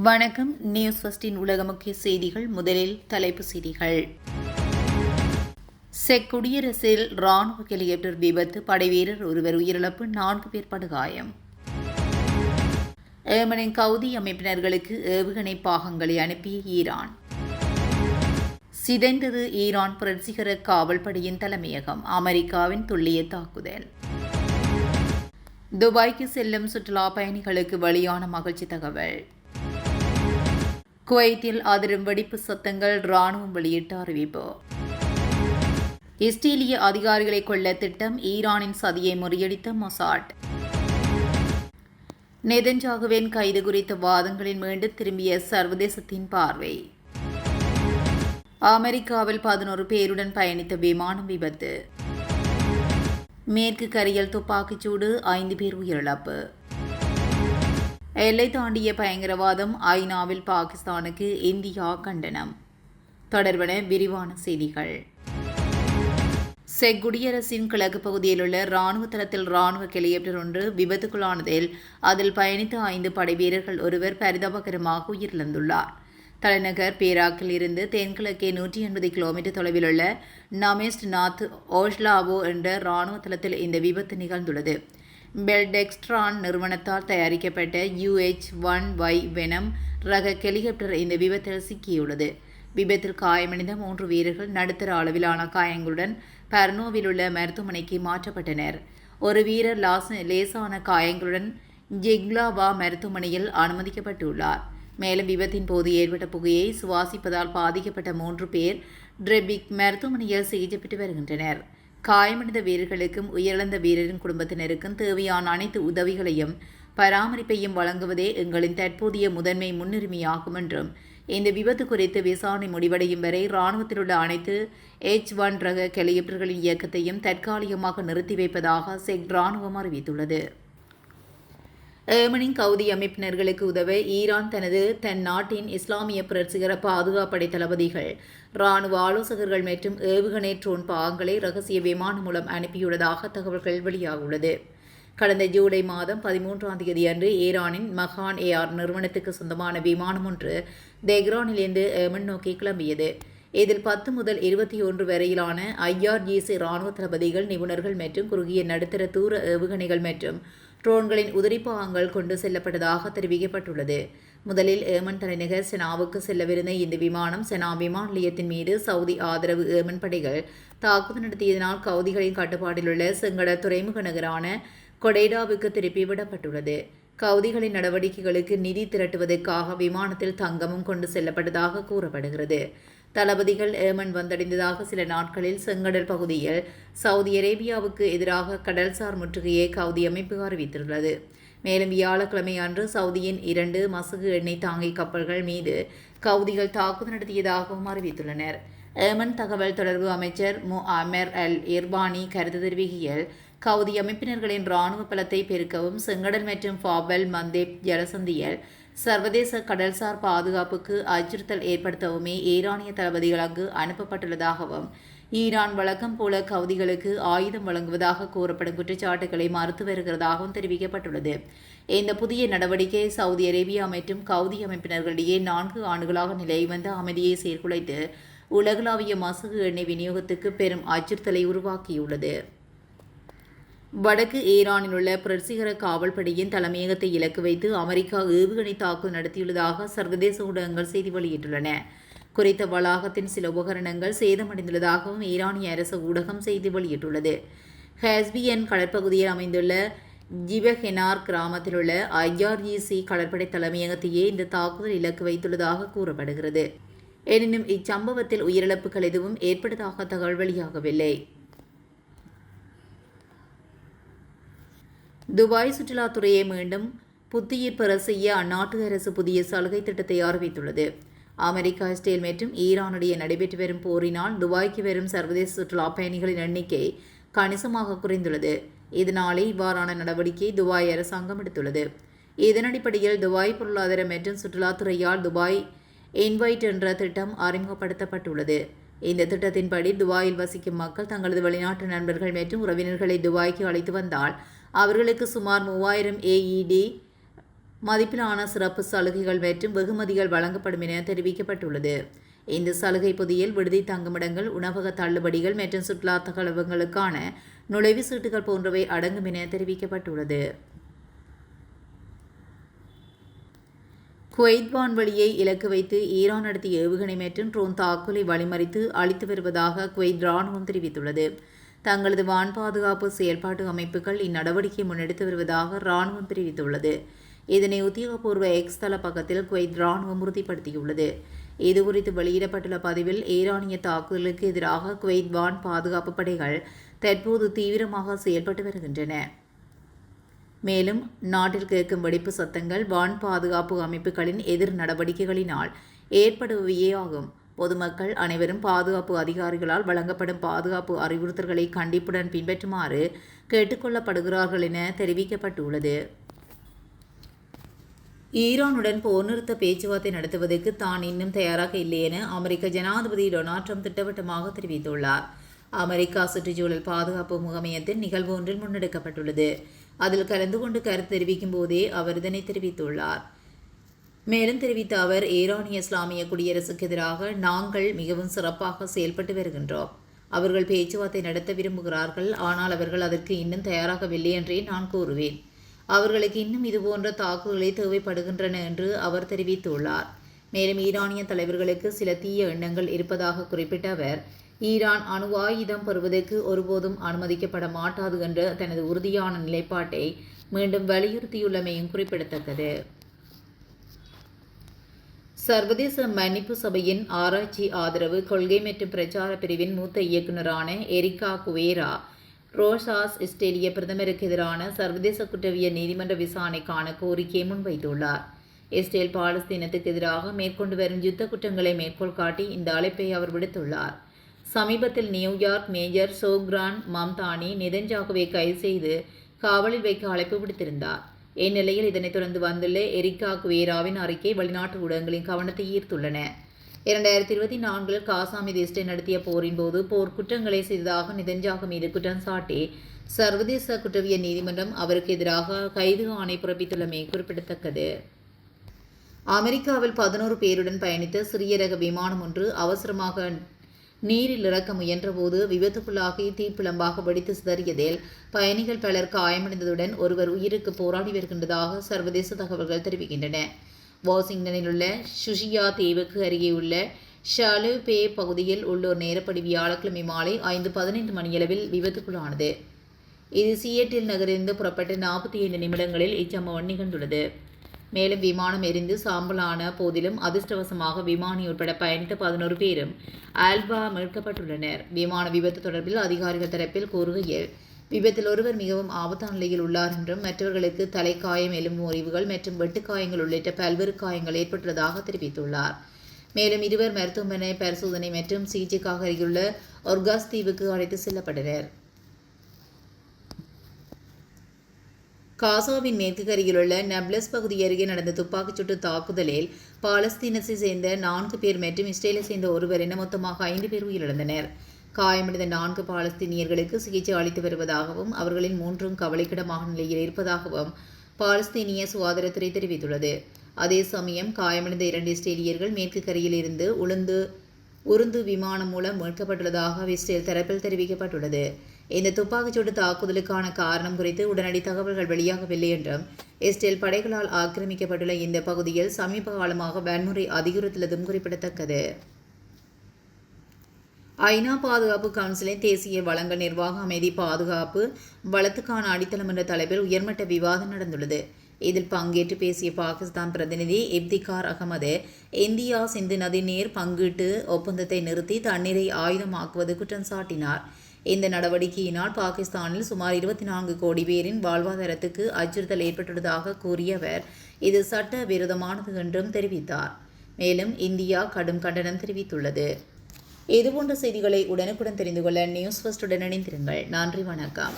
வணக்கம். நியூஸ் ஃபர்ஸ்டின் உலக முக்கிய செய்திகள். முதலில் தலைப்பு செய்திகள். செக் குடியரசில் ராணுவ ஹெலிகாப்டர் விபத்து, படைவீரர் ஒருவர் உயிரிழப்பு, 4 பேர் படுகாயம். ஏமனின் கவுதி அமைப்பினர்களுக்கு ஏவுகணை பாகங்களை அனுப்பிய ஈரான். சிதைந்தது ஈரான் புரட்சிகர காவல் படையின் தலைமையகம். அமெரிக்காவின் துல்லிய தாக்குதல். துபாய்க்கு செல்லும் சுற்றுலா பயணிகளுக்கு வெளியான மகிழ்ச்சி தகவல். குவைத்தில் அதிரும் வெடிப்பு சத்தங்கள், ராணுவம் வெளியிட்ட அறிவிப்பு. இஸ்ரேலிய அதிகாரிகளை கொல்ல திட்டம், ஈரானின் சதியை முறியடித்த மொசாட். நெதன்யாகுவின் கைது குறித்த வாதங்களில் மீண்டும் திரும்பிய சர்வதேசத்தின் பார்வை. அமெரிக்காவில் 11 பேருடன் பயணித்த விமானம் விபத்து. மேற்கு கரையில் துப்பாக்கிச்சூடு, 5 பேர் உயிரிழப்பு. எல்லை தாண்டிய பயங்கரவாதம், ஐநாவில் பாகிஸ்தானுக்கு இந்தியா கண்டனம். தொடர்பான விரிவான செய்திகள். செக் குடியரசின் கிழக்கு பகுதியில் உள்ள ராணுவ தளத்தில் ராணுவ ஹெலிகாப்டர் ஒன்று விபத்துக்குள்ளானதில் அதில் பயணித்த 5 படைவீரர்கள் ஒருவர் பரிதாபகரமாக உயிரிழந்துள்ளார். தலைநகர் பேராக்கில் இருந்து தென்கிழக்கே 180 கிலோமீட்டர் தொலைவில் உள்ள நமேஸ்ட் நாத் ஓஷ்லாவோ என்ற ராணுவ தளத்தில் இந்த விபத்து நிகழ்ந்துள்ளது. பெல்டெக்ஸ்ட்ரான் நிறுவனத்தால் தயாரிக்கப்பட்ட UH-1Y வெனம் ரக ஹெலிகாப்டர் இந்த விபத்தில் சிக்கியுள்ளது. விபத்தில் காயமடைந்த 3 வீரர்கள் நடுத்தர அளவிலான காயங்களுடன் பர்னோவில் உள்ள மருத்துவமனைக்கு மாற்றப்பட்டனர். ஒரு வீரர் லேசான காயங்களுடன் ஜிக்லாவா மருத்துவமனையில் அனுமதிக்கப்பட்டுள்ளார். மேலும் விபத்தின் போது ஏற்பட்ட புகையை சுவாசிப்பதால் பாதிக்கப்பட்ட 3 பேர் ட்ரெபிக் மருத்துவமனையில் சிகிச்சை பெற்று வருகின்றனர். காயமடைந்த வீரர்களுக்கும் உயிரிழந்த வீரரின் குடும்பத்தினருக்கும் தேவையான அனைத்து உதவிகளையும் பராமரிப்பையும் வழங்குவதே எங்களின் தற்போதைய முதன்மை முன்னுரிமையாகும் என்றும், இந்த விபத்து குறித்து விசாரணை முடிவடையும் வரை இராணுவத்தில் உள்ள அனைத்து H-1 ரக ஹெலிகாப்டர்களின் இயக்கத்தையும் தற்காலிகமாக நிறுத்தி வைப்பதாக செக் இராணுவம் அறிவித்துள்ளது. ஏமனின் கவுதி அமைப்பினர்களுக்கு உதவ ஈரான் தன் நாட்டின் இஸ்லாமிய புரட்சிகர பாதுகாப்படை தளபதிகள், இராணுவ ஆலோசகர்கள் மற்றும் ஏவுகணை ட்ரோன் பாகங்களை ரகசிய விமானம் மூலம் அனுப்பியுள்ளதாக தகவல்கள் வெளியாகியுள்ளது. கடந்த ஜூலை மாதம் 13ஆம் தேதி அன்று ஈரானின் மகான் ஏஆர் நிறுவனத்துக்கு சொந்தமான விமானம் ஒன்று தெஹ்ரானிலிருந்து ஏமன் நோக்கி கிளம்பியது. இதில் 10 முதல் 21 வரையிலான IRGC இராணுவ தளபதிகள், நிபுணர்கள் மற்றும் குறுகிய நடுத்தர தூர ஏவுகணைகள் மற்றும் ட்ரோன்களின் உதிரிப்பாகங்கள் கொண்டு செல்லப்பட்டதாக தெரிவிக்கப்பட்டுள்ளது. முதலில் ஏமன் தலைநகர் செனாவுக்கு செல்லவிருந்த இந்த விமானம் செனா விமான நிலையத்தின் மீது சவுதி ஆதரவு ஏமன் படைகள் தாக்குதல் நடத்தியதனால் கவுதிகளின் கட்டுப்பாட்டில் உள்ள செங்கடல் துறைமுக நகரான கொடேடாவுக்கு திருப்பி விடப்பட்டுள்ளது. கவுதிகளின் நடவடிக்கைகளுக்கு நிதி திரட்டுவதற்காக விமானத்தில் தங்கமும் கொண்டு செல்லப்பட்டதாக கூறப்படுகிறது. தளபதிகள் ஏமன் வந்தடைந்ததாக சில நாட்களில் செங்கடல் பகுதியில் சவுதி அரேபியாவுக்கு எதிராக கடல்சார் முற்றுகையை கவுதி அமைப்பு அறிவித்துள்ளது. மேலும் வியாழக்கிழமை அன்று சவுதியின் 2 மசகு எண்ணெய் தாங்கி கப்பல்கள் மீது கவுதிகள் தாக்குதல் நடத்தியதாகவும் அறிவித்துள்ளனர். ஏமன் தகவல் தொடர்பு அமைச்சர் முஅம்மர் அல் இர்பானி கருத்து தெரிவிக்கையில், கவுதி அமைப்பினர்களின் இராணுவ பலத்தை பெருக்கவும் செங்கடல் மற்றும் ஃபாபல் மந்தேப் ஜலசந்தியில் சர்வதேச கடல்சார் பாதுகாப்புக்கு அச்சுறுத்தல் ஏற்படுத்தவுமே ஈரானிய தளபதிகள் அங்கு அனுப்பப்பட்டுள்ளதாகவும், ஈரான் வழக்கம் போல கவுதிகளுக்கு ஆயுதம் வழங்குவதாக கூறப்படும் குற்றச்சாட்டுகளை மறுத்து வருகிறதாகவும் தெரிவிக்கப்பட்டுள்ளது. இந்த புதிய நடவடிக்கை சவுதி அரேபியா மற்றும் கவுதி அமைப்பினர்களிடையே 4 ஆண்டுகளாக நிலவி வந்த அமைதியை சீர்குலைத்து உலகளாவிய மசகு எண்ணெய் விநியோகத்துக்கு பெரும் அச்சுறுத்தலை உருவாக்கியுள்ளது. வடக்கு ஈரானில் உள்ள புரட்சிகர காவல் படையின் தலைமையகத்தை இலக்கு வைத்து அமெரிக்கா ஏவுகணை தாக்குதல் நடத்தியுள்ளதாக சர்வதேச ஊடகங்கள் செய்தி வெளியிட்டுள்ளன. குறித்த வளாகத்தின் சில உபகரணங்கள் சேதமடைந்துள்ளதாகவும் ஈரானிய அரசு ஊடகம் செய்தி வெளியிட்டுள்ளது. ஹஸ்பியன் கடற்பகுதியில் அமைந்துள்ள ஜிபஹெனார் கிராமத்தில் உள்ள IRGC கடற்படை தலைமையகத்தையே இந்த தாக்குதல் இலக்கு வைத்துள்ளதாக கூறப்படுகிறது. எனினும் இச்சம்பவத்தில் உயிரிழப்புகள் எதுவும் ஏற்பட்டதாக தகவல் வெளியாகவில்லை. துபாய் சுற்றுலாத்துறையை மீண்டும் புத்துயிர் பெற செய்ய அந்நாட்டு அரசு புதிய சலுகை திட்டத்தை அறிவித்துள்ளது. அமெரிக்கா, இஸ்ரேல் மற்றும் ஈரானிடையே நடைபெற்று வரும் போரினால் துபாய்க்கு வரும் சர்வதேச சுற்றுலா பயணிகளின் எண்ணிக்கை கணிசமாக குறைந்துள்ளது. இதனாலே இவ்வாறான நடவடிக்கை துபாய் அரசாங்கம் எடுத்துள்ளது. இதன் அடிப்படையில் துபாய் பொருளாதார மற்றும் சுற்றுலாத்துறையால் துபாய் இன்வைட் என்ற திட்டம் அறிமுகப்படுத்தப்பட்டுள்ளது. இந்த திட்டத்தின்படி துபாயில் வசிக்கும் மக்கள் தங்களது வெளிநாட்டு நண்பர்கள் மற்றும் உறவினர்களை துபாய்க்கு அழைத்து வந்தால் அவர்களுக்கு சுமார் 3000 AED மதிப்பிலான சிறப்பு சலுகைகள் மற்றும் வெகுமதிகள் வழங்கப்படும் என தெரிவிக்கப்பட்டுள்ளது. இந்த சலுகை பொதியில் விடுதி தங்குமிடங்கள், உணவக தள்ளுபடிகள் மற்றும் சுற்றுலா தகவல்களுக்கான நுழைவு சீட்டுகள் போன்றவை அடங்கும் என தெரிவிக்கப்பட்டுள்ளது. குவைத் வான்வெளியை இலக்கு வைத்து ஈரான் நடத்திய ஏவுகணை மற்றும் ட்ரோன் தாக்குதலை வழிமறித்து அளித்து வருவதாக குவைத் ராணுவம் தெரிவித்துள்ளது. தங்களது வான் பாதுகாப்பு செயல்பாட்டு அமைப்புகள் இந்நடவடிக்கையை முன்னெடுத்து வருவதாக ராணுவம் தெரிவித்துள்ளது. இதனை உத்தியோகபூர்வ எக்ஸ் தள பக்கத்தில் குவைத் ராணுவம் உறுதிப்படுத்தியுள்ளது. இதுகுறித்து வெளியிடப்பட்டுள்ள பதிவில், ஈரானிய தாக்குதலுக்கு எதிராக குவைத் வான் பாதுகாப்பு படைகள் தற்போது தீவிரமாக செயல்பட்டு வருகின்றன. மேலும் நாட்டில் கேட்கும் வெடிப்பு சத்தங்கள் வான் பாதுகாப்பு அமைப்புகளின் எதிர் நடவடிக்கைகளினால் ஏற்படுபவையே ஆகும். பொதுமக்கள் அனைவரும் பாதுகாப்பு அதிகாரிகளால் வழங்கப்படும் பாதுகாப்பு அறிவுறுத்தல்களை கண்டிப்புடன் பின்பற்றுமாறு கேட்டுக்கொள்ளப்படுகிறார்கள் என தெரிவிக்கப்பட்டுள்ளது. ஈரானுடன் போர் நிறுத்த பேச்சுவார்த்தை நடத்துவதற்கு தான் இன்னும் தயாராக இல்லை என அமெரிக்க ஜனாதிபதி டொனால்ட் ட்ரம்ப் திட்டவட்டமாக தெரிவித்துள்ளார். அமெரிக்கா சுற்றுச்சூழல் பாதுகாப்பு முகமையத்தின் நிகழ்வு ஒன்றில் முன்னெடுக்கப்பட்டுள்ளது. அதில் கலந்து கொண்டு கருத்து தெரிவிக்கும் போதே அவர் இதனை தெரிவித்துள்ளார். மேலும் தெரிவித்த அவர், ஈரானிய இஸ்லாமிய குடியரசுக்கு எதிராக நாங்கள் மிகவும் சிறப்பாக செயல்பட்டு வருகின்றோம். அவர்கள் பேச்சுவார்த்தை நடத்த விரும்புகிறார்கள், ஆனால் அவர்கள் அதற்கு இன்னும் தயாராகவில்லை என்றே நான் கூறுவேன். அவர்களுக்கு இன்னும் இதுபோன்ற தாக்குதல்களை தேவைப்படுகின்றன என்று அவர் தெரிவித்துள்ளார். மேலும் ஈரானிய தலைவர்களுக்கு சில தீய எண்ணங்கள் இருப்பதாக குறிப்பிட்ட அவர், ஈரான் அணு ஆயுதம் பெறுவதற்கு ஒருபோதும் அனுமதிக்கப்பட மாட்டாது என்ற தனது உறுதியான நிலைப்பாட்டை மீண்டும் வலியுறுத்தியுள்ளமையும் குறிப்பிடத்தக்கது. சர்வதேச மன்னிப்பு சபையின் ஆராய்ச்சி ஆதரவு கொள்கை மற்றும் பிரச்சார பிரிவின் மூத்த இயக்குநரான எரிகா குவேரா ரோசாஸ் இஸ்ரேலிய பிரதமருக்கு எதிரான சர்வதேச குற்றவியல் நீதிமன்ற விசாரணைக்கான கோரிக்கையை முன்வைத்துள்ளார். இஸ்ரேல் பாலஸ்தீனத்துக்கு எதிராக மேற்கொண்டு வரும் யுத்த குற்றங்களை மேற்கோள் காட்டி இந்த அழைப்பை அவர் விடுத்துள்ளார். சமீபத்தில் நியூயார்க் மேஜர் சோக்ரான் மம்தானி நெதன்யாகுவை கைது செய்து காவலில் வைக்க அழைப்பு விடுத்திருந்தார். இந்நிலையில் இதனைத் தொடர்ந்து வந்துள்ள எரிகா குவேராவின் அறிக்கை வெளிநாட்டு ஊடகங்களின் கவனத்தை ஈர்த்துள்ளன. 2024 காசா மீது இஸ்ரேல் நடத்திய போரின் போது போர்க்குற்றங்களை செய்ததாக நெதன்யாகு மீது குற்றம் சாட்டி சர்வதேச குற்றவியல் நீதிமன்றம் அவருக்கு எதிராக கைது ஆணை பிறப்பித்துள்ளமை குறிப்பிடத்தக்கது. அமெரிக்காவில் 11 பேருடன் பயணித்த சிறிய ரக விமானம் ஒன்று அவசரமாக நீரில் இறக்க முயன்றபோது விபத்துக்குள்ளாகி தீப்பிழம்பாக வெடித்து சிதறியதில் பயணிகள் பலர் காயமடைந்ததுடன் ஒருவர் உயிருக்கு போராடி வருகின்றதாக சர்வதேச தகவல்கள் தெரிவிக்கின்றன. வாஷிங்டனில் உள்ள சுஷியா தீவுக்கு அருகே உள்ள ஷாலோ பே பகுதியில் உள்ளோர் நேரப்படி வியாழக்கிழமை மாலை 5:15 மணியளவில் விபத்துக்குள்ளானது. இது சியேட்டில் நகரிலிருந்து புறப்பட்ட 45 நிமிடங்களில் இச்சம்பவம் நிகழ்ந்துள்ளது. மேலும் விமானம் எரிந்து சாம்பலான போதிலும் அதிர்ஷ்டவசமாக விமானி உட்பட பயணித்த 11 பேரும் ஆல்பா மீட்கப்பட்டுள்ளனர். விமான விபத்து தொடர்பில் அதிகாரிகள் தரப்பில் கூறுகையில், விபத்தில் ஒருவர் மிகவும் ஆபத்தான நிலையில் உள்ளார் என்றும் மற்றவர்களுக்கு தலைக்காயம், எலும்பு முறிவுகள் மற்றும் வெட்டுக்காயங்கள் உள்ளிட்ட பல்வேறு காயங்கள் ஏற்பட்டுள்ளதாக தெரிவித்துள்ளார். மேலும் 2 மருத்துவமனை பரிசோதனை மற்றும் சிகிச்சைக்காக அருகிலுள்ள ஒர்காஸ் தீவுக்கு அழைத்து செல்லப்பட்டனர். காசாவின் மேற்கு கரையிலுள்ள நப்லஸ் பகுதி அருகே நடந்த துப்பாக்கிச்சூட்டு தாக்குதலில் பாலஸ்தீனத்தை சேர்ந்த 4 பேர் மற்றும் இஸ்ரேலை சேர்ந்த ஒருவர் என மொத்தமாக 5 பேர் உயிரிழந்தனர். காயமடைந்த 4 பாலஸ்தீனியர்களுக்கு சிகிச்சை அளித்து வருவதாகவும் அவர்களின் 3 கவலைக்கிடமாக நிலையில் இருப்பதாகவும் பாலஸ்தீனிய சுகாதாரத்துறை தெரிவித்துள்ளது. அதே சமயம் காயமடைந்த 2 இஸ்ரேலியர்கள் மேற்கு கரையில் இருந்து உருந்து விமானம் மூலம் மீட்கப்பட்டுள்ளதாக இஸ்ரேல் தரப்பில் தெரிவிக்கப்பட்டுள்ளது. இந்த துப்பாக்கிச்சூட்டு தாக்குதலுக்கான காரணம் குறித்து உடனடி தகவல்கள் வெளியாகவில்லை என்றும், இஸ்ரேல் படைகளால் ஆக்கிரமிக்கப்பட்டுள்ள இந்த பகுதியில் சமீப காலமாக வன்முறை அதிகரித்துள்ளதும் குறிப்பிடத்தக்கது. ஐநா பாதுகாப்பு கவுன்சிலின் தேசிய வளங்கள் நிர்வாக அமைதி பாதுகாப்பு வளத்துக்கான அடித்தளம் என்ற தலைப்பில் உயர்மட்ட விவாதம் நடந்துள்ளது. இதில் பங்கேற்று பேசிய பாகிஸ்தான் பிரதிநிதி இப்திகார் அகமது, இந்தியா சிந்து நதி நீர் பங்கீட்டு ஒப்பந்தத்தை நிறுத்தி தண்ணீரை ஆயுதமாக்குவது குற்றம் சாட்டினார். இந்த நடவடிக்கையினால் பாகிஸ்தானில் சுமார் 24 கோடி பேரின் வாழ்வாதாரத்துக்கு அச்சுறுத்தல் ஏற்பட்டுள்ளதாக கூறிய அவர், இது சட்ட விரோதமானது என்றும் தெரிவித்தார். மேலும் இந்தியா கடும் கண்டனம் தெரிவித்துள்ளது. இதுபோன்ற செய்திகளை உடனுக்குடன் தெரிந்து கொள்ள நியூஸ் ஃபர்ஸ்ட் உடன் இணைந்திருங்கள். நன்றி, வணக்கம்.